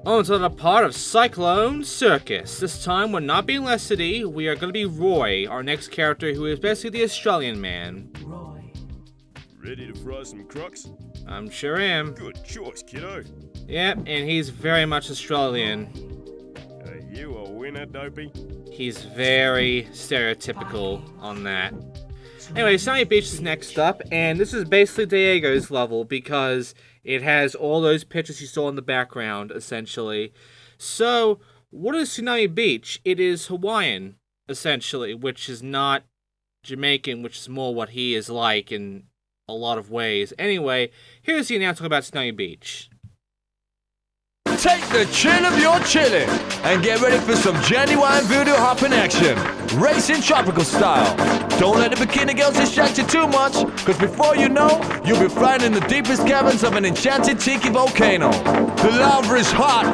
On to the part of Cyclone Circus. This time we're not being Leslie, we are going to be Roy, our next character who is basically the Australian man. Roy. Ready to fry some crux? I'm sure am. Good choice, kiddo. Yep, and he's very much Australian. Are you a winner, Dopey? He's very stereotypical on that. Anyway, Tsunami Beach is next up, and this is basically Diego's level because it has all those pictures you saw in the background, essentially. So, what is Tsunami Beach? It is Hawaiian, essentially, which is not Jamaican, which is more what he is like in a lot of ways. Anyway, here's the announcement about Tsunami Beach. Take the chin of your chili and get ready for some genuine voodoo hopping action. Racing tropical style. Don't let the bikini girls distract you too much, cause before you know, you'll be flying in the deepest caverns of an enchanted tiki volcano. The lava is hot,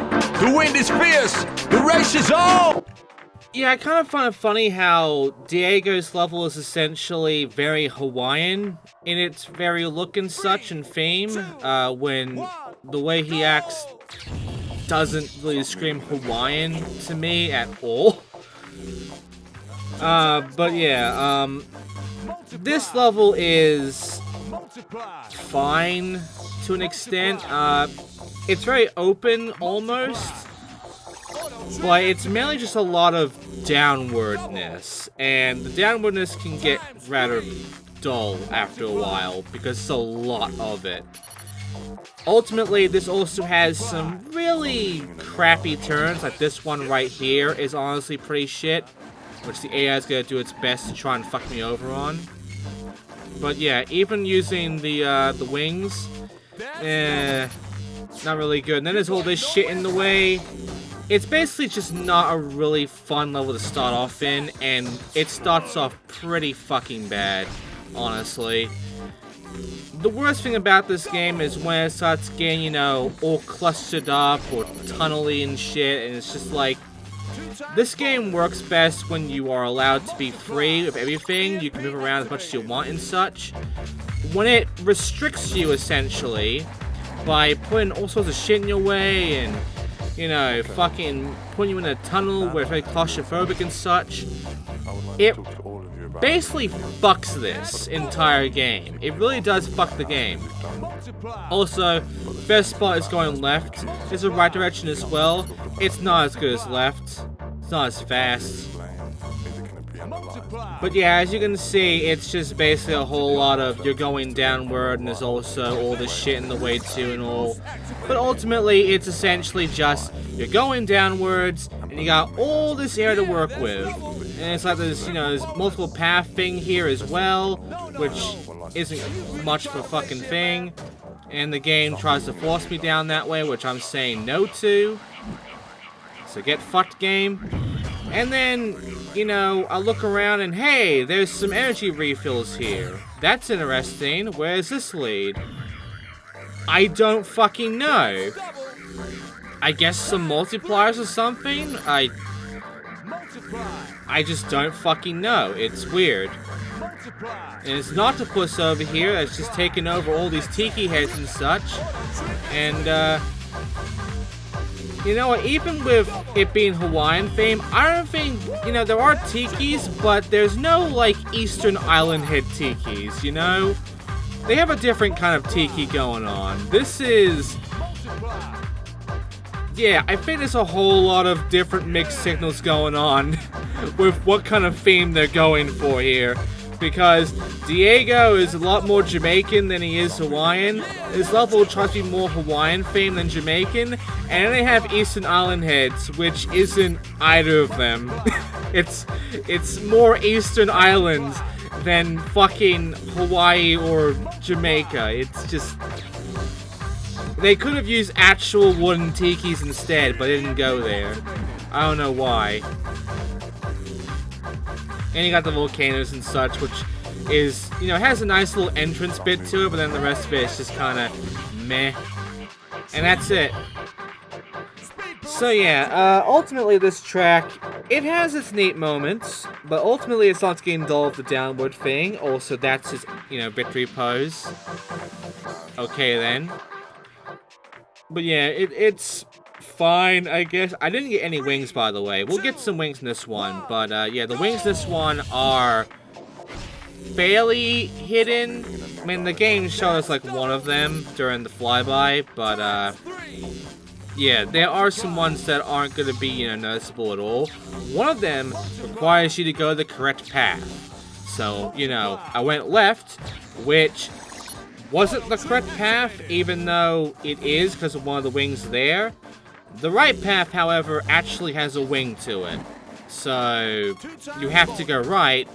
the wind is fierce, the race is on! Yeah, I kind of find it funny how Diego's level is essentially very Hawaiian in its very look and such and theme, when the way he acts doesn't really scream Hawaiian to me at all. But yeah, this level is fine to an extent. It's very open almost, but it's mainly just a lot of downwardness, and the downwardness can get rather dull after a while because it's a lot of it. Ultimately, this also has some really crappy turns, like this one right here is honestly pretty shit, which the AI is going to do its best to try and fuck me over on. But yeah, even using the wings, not really good. And then there's all this shit in the way. It's basically just not a really fun level to start off in, and it starts off pretty fucking bad, honestly. The worst thing about this game is when it starts getting, you know, all clustered up or tunnely and shit, and it's just like, this game works best when you are allowed to be free of everything, you can move around as much as you want and such. When it restricts you, essentially, by putting all sorts of shit in your way and, you know, fucking putting you in a tunnel where it's very claustrophobic and such, it basically fucks this entire game. It really does fuck the game. Also, best spot is going left. It's the right direction as well. It's not as good as left. It's not as fast. But yeah, as you can see, it's just basically a whole lot of you're going downward, and there's also all this shit in the way too and all. But ultimately, it's essentially just you're going downwards, and you got all this area to work with. And it's like there's, you know, there's multiple path thing here as well, which isn't much of a fucking thing. And the game tries to force me down that way, which I'm saying no to. So get fucked, game. And then, you know, I look around and hey, there's some energy refills here. That's interesting. Where does this lead? I don't fucking know. I guess some multipliers or something? I just don't fucking know. It's weird. And it's not to puss over here, it's just taking over all these tiki heads and such. And, you know what, even with it being Hawaiian theme, I don't think, you know, there are tikis, but there's no, like, Eastern Island head tikis, you know? They have a different kind of tiki going on. This is... yeah, I think there's a whole lot of different mixed signals going on with what kind of theme they're going for here. Because Diego is a lot more Jamaican than he is Hawaiian. His level tries to be more Hawaiian themed than Jamaican. And then they have Eastern Island heads, which isn't either of them. It's more Eastern Islands than fucking Hawaii or Jamaica. It's just... they could have used actual wooden tikis instead, but they didn't go there. I don't know why. And you got the volcanoes and such, which is, you know, has a nice little entrance bit to it, but then the rest of it is just kind of meh. And that's it. So yeah, ultimately this track, it has its neat moments, but ultimately it's not getting dull with the downward thing. Also, that's his, you know, victory pose. Okay then. But yeah, it's fine, I guess. I didn't get any wings, by the way. We'll get some wings in this one, but yeah, the wings in this one are fairly hidden. I mean, the game showed us like one of them during the flyby, but yeah, there are some ones that aren't going to be, you know, noticeable at all. One of them requires you to go the correct path. So, you know, I went left, which wasn't the correct path, even though it is because of one of the wings there. The right path, however, actually has a wing to it. So, you have to go right,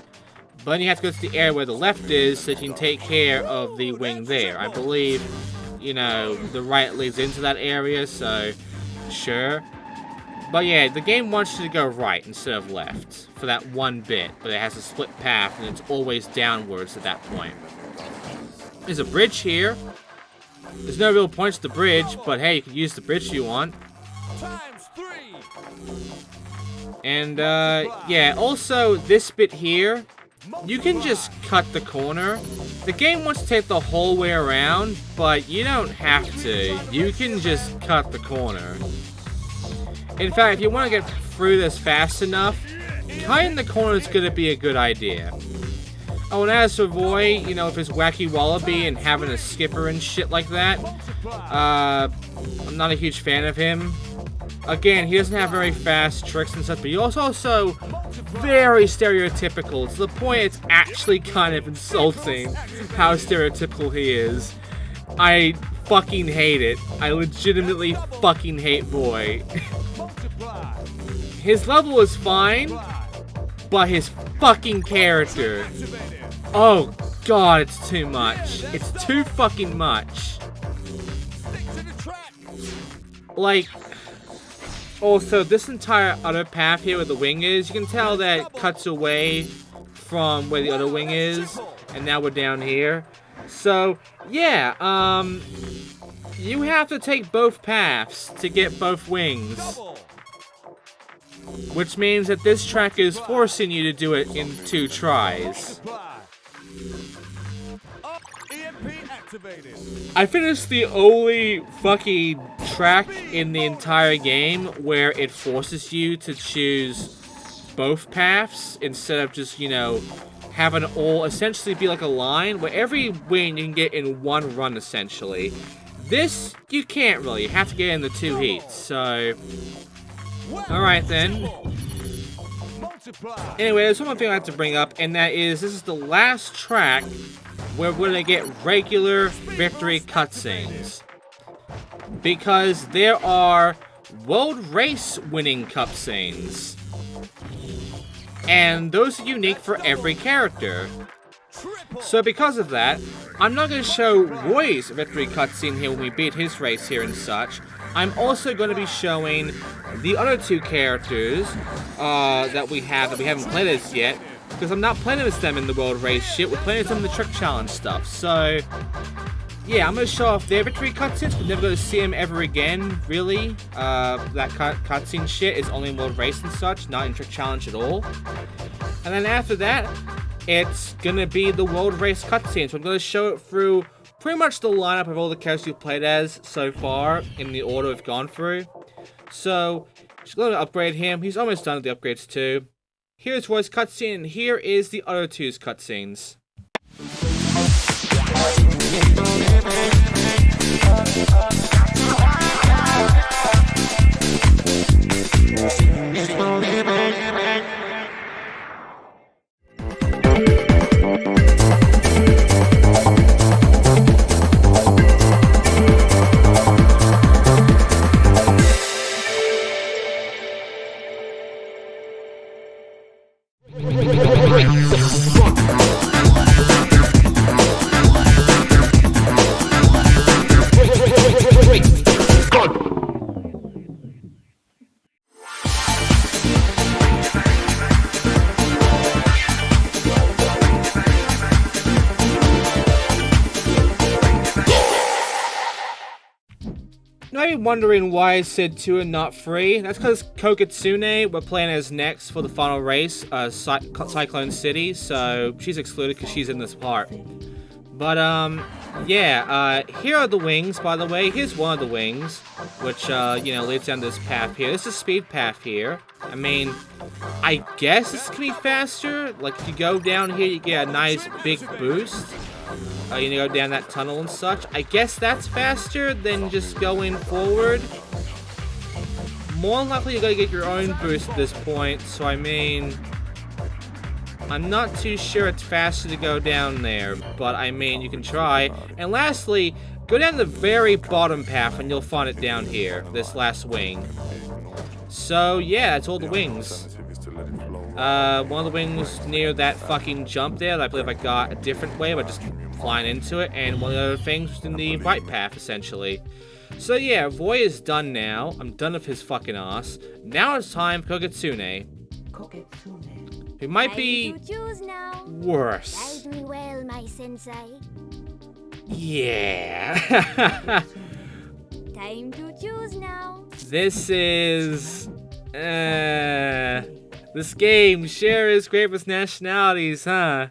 but then you have to go to the area where the left is so you can take care of the wing there. I believe, you know, the right leads into that area, so sure. But yeah, the game wants you to go right instead of left for that one bit, but it has a split path and it's always downwards at that point. There's a bridge here. There's no real point to the bridge, but hey, you can use the bridge if you want. And yeah, also this bit here, you can just cut the corner. The game wants to take the whole way around, but you don't have to. You can just cut the corner. In fact, if you want to get through this fast enough, cutting the corner is going to be a good idea. Oh, and as for Roy, you know, with his wacky wallaby and having a skipper and shit like that, I'm not a huge fan of him. Again, he doesn't have very fast tricks and stuff, but he's also very stereotypical, to the point it's actually kind of insulting how stereotypical he is. I fucking hate it. I legitimately fucking hate Roy. His level is fine, but his fucking character, oh god, it's too much. It's too fucking much. Like, also, this entire other path here where the wing is, you can tell that it cuts away from where the other wing is, and now we're down here. So, yeah, you have to take both paths to get both wings. Which means that this track is forcing you to do it in 2 tries. I finished the only fucking track in the entire game where it forces you to choose both paths instead of just, you know, having it all essentially be like a line where every win you can get in one run essentially. This, you can't really. You have to get in the 2 heats, so alright then. Anyway, there's one more thing I have to bring up, and that is, this is the last track where we're gonna get regular victory cutscenes. Because there are world race winning cutscenes. And those are unique for every character. So because of that, I'm not going to show Roy's victory cutscene here when we beat his race here and such. I'm also going to be showing the other 2 characters that we haven't played as yet, because I'm not playing as them in the world race shit, we're playing as them in the trick challenge stuff. So yeah, I'm going to show off their victory cutscenes. We're never going to see them ever again, really. That cutscene shit is only in world race and such, not in trick challenge at all. And then after that, it's going to be the world race cutscene. So I'm going to show it through pretty much the lineup of all the characters you've played as so far in the order we've gone through. So, just going to upgrade him. He's almost done with the upgrades too. Here's Roy's cutscene, and here is the other 2's cutscenes. Wondering why I said 2 and not 3. That's because Kokitsune we're playing as next for the final race, Cyclone City, so she's excluded because she's in this part. But yeah, here are the wings, by the way. Here's one of the wings, which, you know, leads down this path here. This is a speed path here. I mean, I guess this can be faster. Like, if you go down here, you get a nice big boost. You go down that tunnel and such. I guess that's faster than just going forward. More than likely, you're gonna get your own boost at this point, so I mean... I'm not too sure it's faster to go down there, but I mean, you can try. And lastly, go down the very bottom path and you'll find it down here, this last wing. So yeah, that's all the wings. One of the wings near that fucking jump there, I believe I got a different way by just flying into it, and one of the other things was in the right path, essentially. So yeah, Roy is done now. I'm done with his fucking ass. Now it's time for Koketsune. It might be worse. Guide me well, my sensei. Yeah. Time to choose now. This is... this game shares great with nationalities, huh?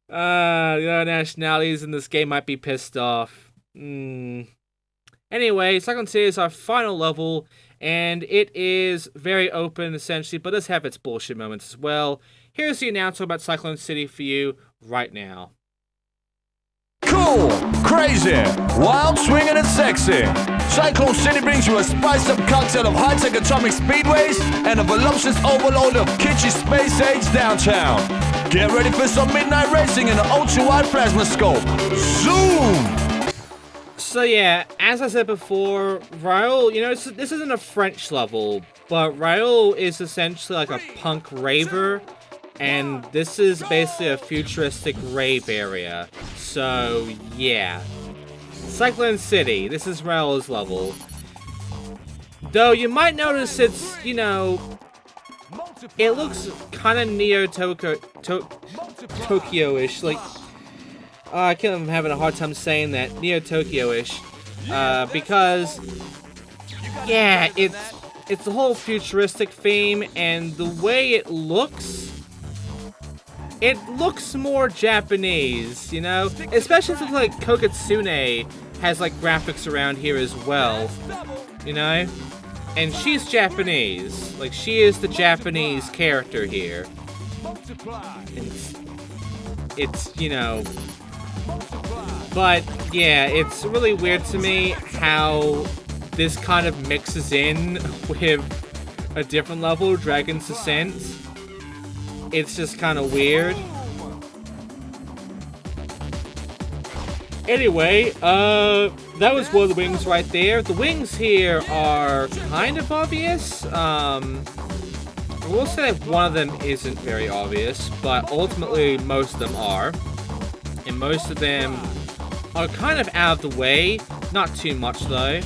The other nationalities in this game might be pissed off. Anyway, Cyclone City is our final level, and it is very open, essentially, but does have its bullshit moments as well. Here's the announcement about Cyclone City for you right now. Cool, crazy, wild, swinging, and sexy. Cyclone City brings you a spiced-up cocktail of high-tech atomic speedways and a voluptuous overload of kitschy space-age downtown. Get ready for some midnight racing in an ultra-wide plasma scope. Zoom! So yeah, as I said before, Raoul, you know, this isn't a French level, but Raoul is essentially like a punk raver, and this is basically a futuristic rave area. So yeah. Cyclone City, this is Raoul's level. Though you might notice it's, you know, it looks kind of Neo-Tokyo-ish, like... I can't even having a hard time saying that. Neo-Tokyo-ish. Because... yeah, it's the whole futuristic theme, and the way it looks more Japanese, you know? Especially since, like, Koketsune has, like, graphics around here as well, you know? And she's Japanese. Like, she is the Japanese character here. It's you know... But, yeah, it's really weird to me how this kind of mixes in with a different level, Dragon's Descent. It's just kind of weird. Anyway, that was one of the wings right there. The wings here are kind of obvious. I will say that one of them isn't very obvious, but ultimately most of them are. And most of them are kind of out of the way. Not too much, though.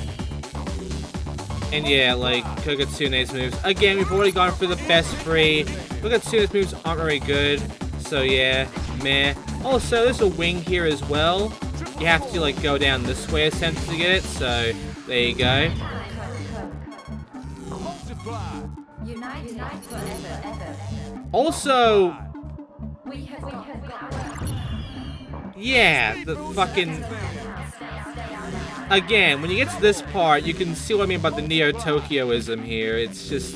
And yeah, like, Koketsune's moves. Again, we've already gone through the best three. Koketsune's moves aren't very good. So yeah, meh. Also, there's a wing here as well. You have to, like, go down this way, essentially, to get it. So, there you go. Also... yeah, the fucking... again, when you get to this part, you can see what I mean by the Neo-Tokyoism here. It's just...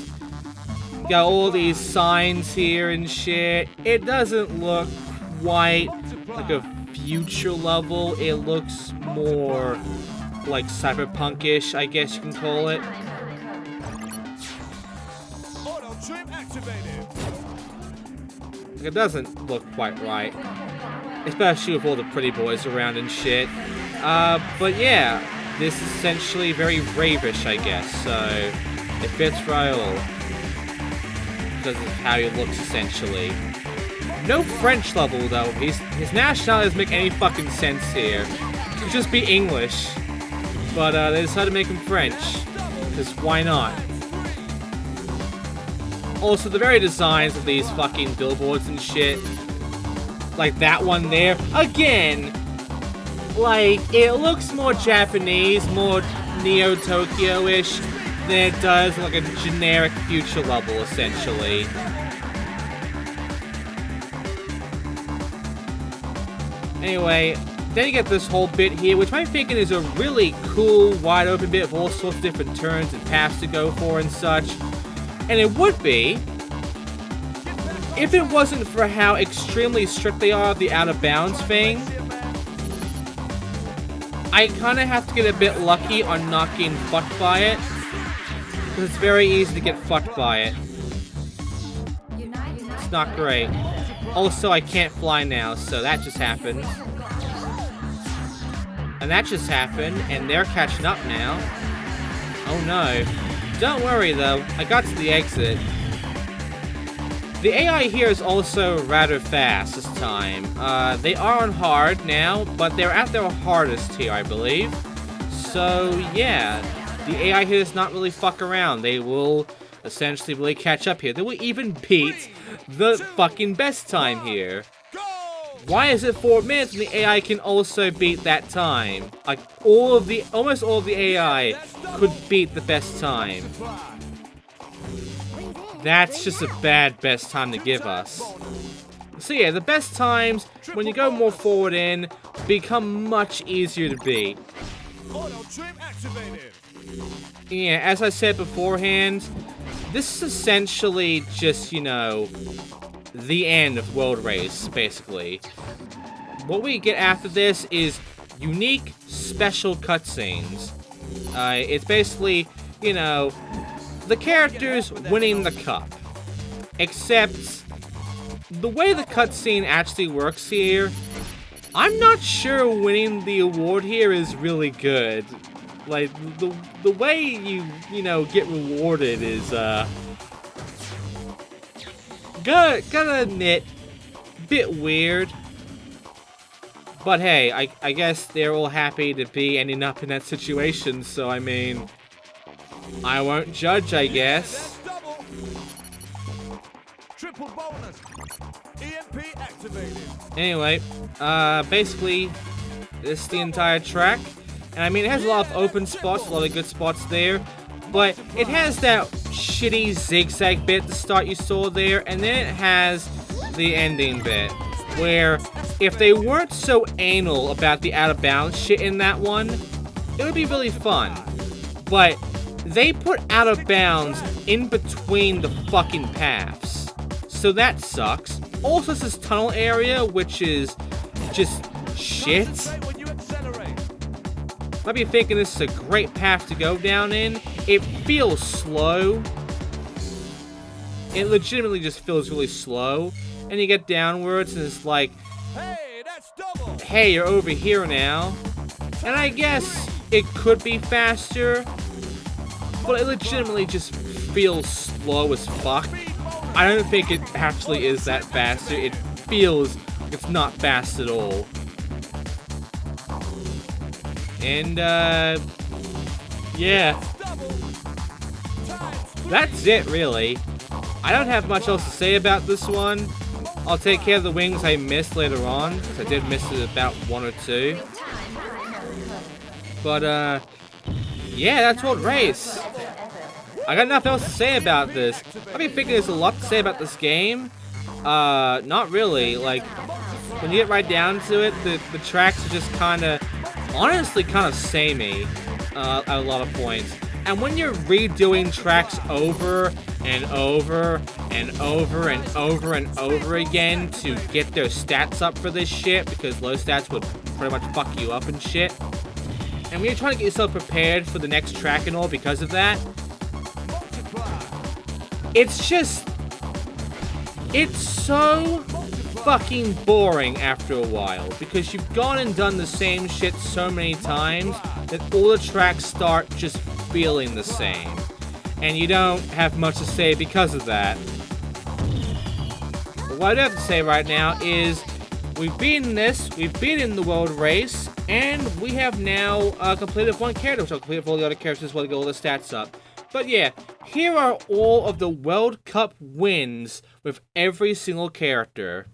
you got all these signs here and shit. It doesn't look quite like a future level. It looks more like cyberpunk-ish, I guess you can call it. It doesn't look quite right. Especially with all the pretty boys around and shit. But yeah, this is essentially very ravish, I guess, so it fits Raoul. Because of how he looks, essentially. No French level, though. His nationality doesn't make any fucking sense here. It could just be English. But they decided to make him French. Because why not? Also, the very designs of these fucking billboards and shit, like that one there, again, like, it looks more Japanese, more Neo-Tokyo-ish than it does like a generic future level, essentially. Anyway, Then you get this whole bit here, which I'm thinking is a really cool, wide open bit with all sorts of different turns and paths to go for and such. And it would be, if it wasn't for how extremely strict they are of the out of bounds thing. I kind of have to get a bit lucky on not getting fucked by it, because it's very easy to get fucked by it. It's not great. Also, I can't fly now, so that just happened. And that just happened, and they're catching up now. Oh no. Don't worry though, I got to the exit. The AI here is also rather fast this time. They are on hard now, but they're at their hardest here, I believe. So yeah, the AI here does not really fuck around. They will essentially really catch up here. They will even beat the fucking best time here. Why is it 4 minutes when the AI can also beat that time? Like, almost all of the AI could beat the best time. That's just a bad best time to give us. So yeah, the best times, when you go more forward in, become much easier to beat. Yeah, as I said beforehand, this is essentially just, you know, the end of World Race, basically. What we get after this is unique, special cutscenes. It's basically, you know, the characters winning the cup. Except, the way the cutscene actually works here, I'm not sure winning the award here is really good. Like, the way you know, get rewarded is, gotta admit, bit weird. But hey, I guess they're all happy to be ending up in that situation, so I mean, I won't judge, I guess. Triple bonus. EMP activated. Anyway, basically, this is the entire track. And I mean, it has a lot of open spots, a lot of good spots there. But it has that shitty zigzag bit at the start you saw there, and then it has the ending bit, where if they weren't so anal about the out of bounds shit in that one, it would be really fun. But they put out of bounds in between the fucking paths, so that sucks. Also, it's this tunnel area, which is just shit. Might be thinking this is a great path to go down in. It feels slow. It legitimately just feels really slow. And you get downwards and it's like, Hey, that's double. hey, you're over here now. And I guess it could be faster, but it legitimately just feels slow as fuck. I don't think it actually is that faster. It feels like it's not fast at all. And, yeah. That's it, really. I don't have much else to say about this one. I'll take care of the wings I missed later on, because I did miss it about 1 or 2. But, yeah, that's World Race. I got nothing else to say about this. I've been thinking there's a lot to say about this game. Not really. Like, when you get right down to it, the tracks are just honestly kind of samey at a lot of points. And when you're redoing tracks over and over and over and over and over again to get their stats up for this shit, because low stats would pretty much fuck you up and shit. And when you're trying to get yourself prepared for the next track and all because of that, it's just, it's so fucking boring after a while, because you've gone and done the same shit so many times that all the tracks start just feeling the same, and you don't have much to say because of that. But what I do have to say right now is we've beaten this, we've beaten the World Race, and we have now completed one character, which I'll complete for all the other characters as well to get all the stats up. But yeah, here are all of the World Cup wins with every single character.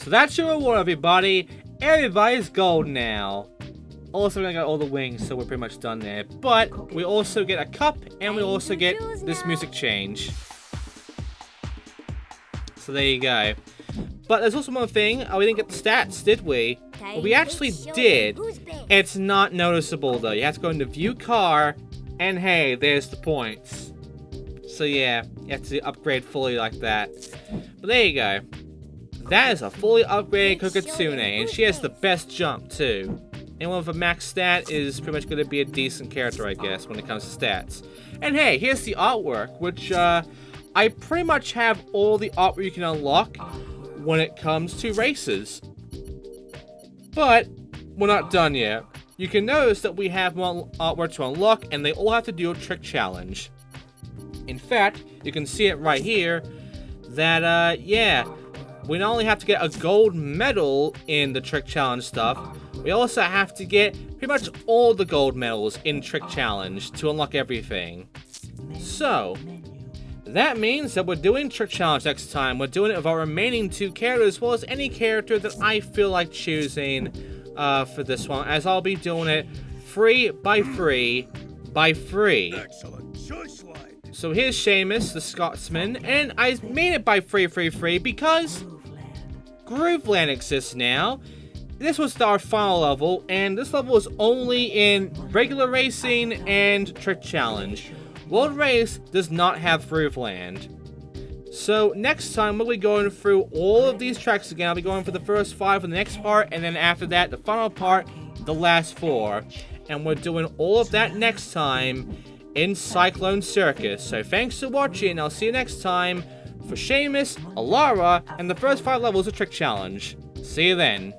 So that's your reward, everybody. Everybody's gold now. Also, we're gonna get all the wings, so we're pretty much done there. But we also get a cup, and we also get this music change. So there you go. But there's also one thing. We didn't get the stats, did we? Well, we actually did. It's not noticeable, though. You have to go into View Car, and hey, there's the points. So yeah, you have to upgrade fully like that. But there you go. That is a fully upgraded Kokitsune, and she has the best jump, too. Anyone with a max stat is pretty much going to be a decent character, I guess, when it comes to stats. And hey, here's the artwork, which, I pretty much have all the artwork you can unlock when it comes to races. But we're not done yet. You can notice that we have more artwork to unlock, and they all have to do a trick challenge. In fact, you can see it right here, that, yeah, we not only have to get a gold medal in the trick challenge stuff, we also have to get pretty much all the gold medals in trick challenge to unlock everything. So, that means that we're doing trick challenge next time. We're doing it with our remaining 2 characters, as well as any character that I feel like choosing for this one, as I'll be doing it free by free by free. Excellent choice, lad. So here's Seamus, the Scotsman, and I made it by free because Grooveland exists now. This was our final level, and this level is only in regular racing and trick challenge. World Race does not have Grooveland. So next time we'll be going through all of these tracks again. I'll be going for the first 5 for the next part, and then after that, the final part, the last 4. And we're doing all of that next time in Cyclone Circus. So thanks for watching. I'll see you next time for Seamus, Alara, and the first 5 levels of Trick Challenge. See you then.